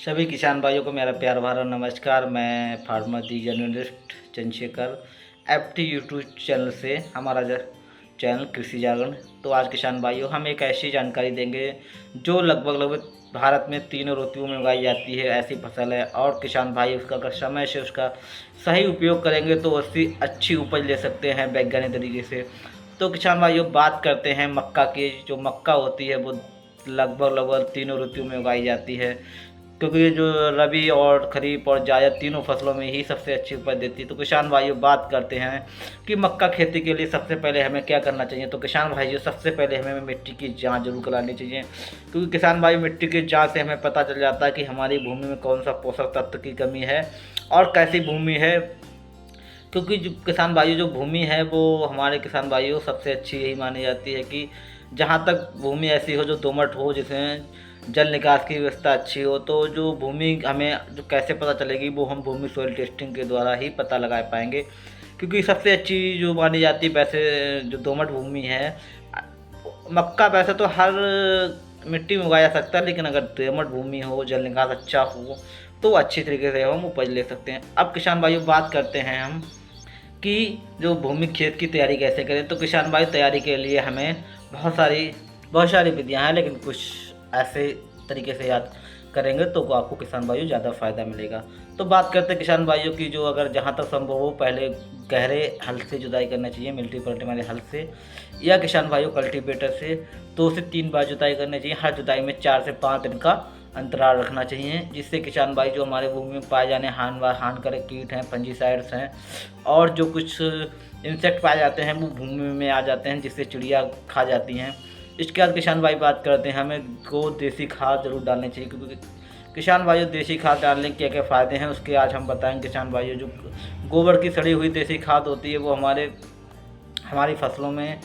सभी किसान भाइयों को मेरा प्यार भरा नमस्कार। मैं farmer the journalist Chandrashekhar FT YouTube channel से, हमारा चैनल कृषि जागरण। तो आज किसान भाइयों हम एक ऐसी जानकारी देंगे जो लगभग भारत में तीनों ऋतुओं में उगाई जाती है, ऐसी फसल है। और किसान भाई उसका अगर समय से उसका सही उपयोग करेंगे तो उसकी अच्छी उपज ले सकते हैं वैज्ञानिक तरीके से। तो किसान भाइयों बात करते हैं मक्का की। जो मक्का होती है वो लगभग तीनों ऋतुओं में उगाई जाती है, क्योंकि जो रबी और खरीफ और जायद तीनों फसलों में ही सबसे अच्छी उपज देती है। तो किसान भाइयों बात करते हैं कि मक्का खेती के लिए सबसे पहले हमें क्या करना चाहिए। तो किसान भाइयों सबसे पहले हमें मिट्टी की जांच जरूर करानी चाहिए, क्योंकि किसान भाई मिट्टी की जांच से हमें पता चल जाता है कि हमारी भूमि में कौन सा पोषक तत्व की कमी है और कैसी भूमि है। क्योंकि जो किसान भाइयों जो भूमि है वो हमारे किसान भाइयों सबसे अच्छी यही मानी जाती है कि जहाँ तक भूमि ऐसी हो जो दोमट हो, जिसमें जल निकास की व्यवस्था अच्छी हो। तो जो भूमि हमें जो कैसे पता चलेगी वो हम भूमि सॉइल टेस्टिंग के द्वारा ही पता लगा पाएंगे, क्योंकि सबसे अच्छी जो मानी जाती है वैसे जो दोमट भूमि है। मक्का वैसे तो हर मिट्टी में उगाया जा सकता है, लेकिन अगर दोमट भूमि हो, जल निकास अच्छा हो तो अच्छी तरीके से हम उपज ले सकते हैं। अब किसान भाइयों बात करते हैं हम कि जो भूमि खेत की तैयारी कैसे करें। तो किसान भाई तैयारी के लिए हमें बहुत सारी विधियां हैं, लेकिन कुछ ऐसे तरीके से याद करेंगे तो आपको किसान भाइयों ज़्यादा फ़ायदा मिलेगा। तो बात करते हैं किसान भाइयों की, जो अगर जहाँ तक संभव हो पहले गहरे हल से जुताई करना चाहिए, मिल्टी पलटने वाले हल से, या किसान भाइयों कल्टीवेटर से 2 से 3 बार जुताई करनी चाहिए। हर जुताई में 4 से 5 दिन का अंतराल रखना चाहिए, जिससे किसान भाई जो हमारे भूमि में पाए जाने हानिकारक कीट हैं, फंजीसाइड्स हैं और जो कुछ इंसेक्ट पाए जाते हैं वो भूमि में आ जाते हैं, जिससे चिड़िया खा जाती हैं। इसके बाद किसान भाई बात करते हैं हमें देसी खाद जरूर डालनी चाहिए, क्योंकि किसान भाइयों देसी खाद डालने के क्या क्या फ़ायदे हैं उसके आज हम बताएंगे। किसान भाइयों जो गोबर की सड़ी हुई देसी खाद होती है वो हमारी फसलों में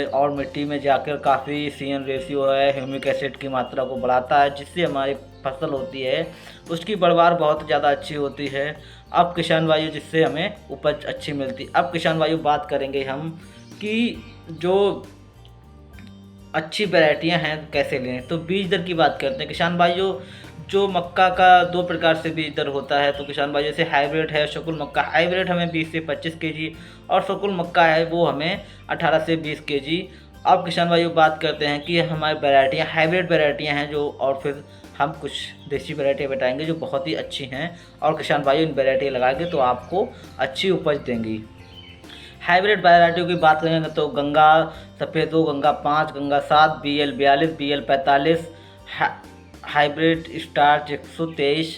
और मिट्टी में जाकर काफ़ी CN रेशियो है, ह्यूमिक एसिड की मात्रा को बढ़ाता है, जिससे हमारी फसल होती है उसकी पैदावार बहुत ज़्यादा अच्छी होती है। अब किसान भाइयों जिससे हमें उपज अच्छी मिलती। अब किसान भाइयों बात करेंगे हम कि जो अच्छी वैरायटियां हैं कैसे लें। तो बीज दर की बात करते हैं किसान भाइयों। जो मक्का का 2 प्रकार से बीज दर होता है। तो किसान भाइयों जैसे हाइब्रिड है, शकुल मक्का। हाइब्रिड हमें 20 से 25 kg और शकुल मक्का है वो हमें 18 से 20 kg। अब किसान भाइयों बात करते हैं कि हमारी वैरायटियाँ हाइब्रिड वैरायटियाँ हैं जो, और फिर हम कुछ देसी वैरायटियाँ बताएंगे जो बहुत ही अच्छी हैं, और किसान भाइयों इन वैरायटियाँ लगाएंगे तो आपको अच्छी उपज देंगी। हाइब्रिड वैरायटियों की बात करें तो गंगा सफ़ेद हो, Ganga 5, Ganga 7, BL 42, BL 45, hybrid starch 123।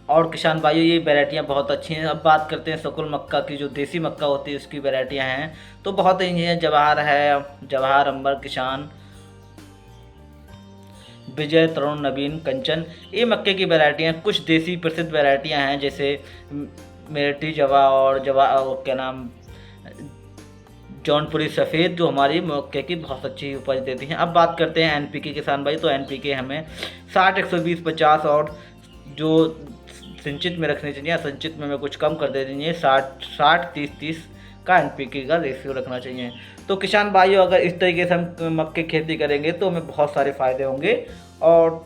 और किसान भाइयों ये वैरायटियाँ बहुत अच्छी हैं। अब बात करते हैं शकुल मक्का की। जो देसी मक्का होती है उसकी वैरायटियाँ हैं तो बहुत ही हैं। जवाहर है, जवाहर, अंबर, किसान, विजय, तरुण, नवीन, कंचन, ये मक्के की वैरायटियाँ। कुछ देसी प्रसिद्ध वैरायटियाँ हैं जैसे मेरठी जवा और क्या नाम, जौनपुरी सफ़ेद, जो हमारी मक्के की बहुत अच्छी उपज देती हैं। अब बात करते हैं NPK किसान भाई। तो NPK हमें 60, 120, 50 और जो संचित में रखनी चाहिए, संचित में कुछ कम कर देनी चाहिए। 60, 30, 30 का NPK का रेशियो रखना चाहिए। तो किसान भाइयों अगर इस तरीके से हम मक्के खेती करेंगे तो हमें बहुत सारे फ़ायदे होंगे, और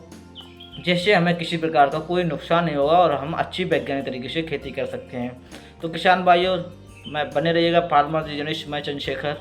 जिससे हमें किसी प्रकार का कोई नुकसान नहीं होगा और हम अच्छी वैज्ञानिक तरीके से खेती कर सकते हैं। तो किसान भाइयों मैं बने रहिएगा फार्मर जर्नलिस्ट, मैं चंद्रशेखर।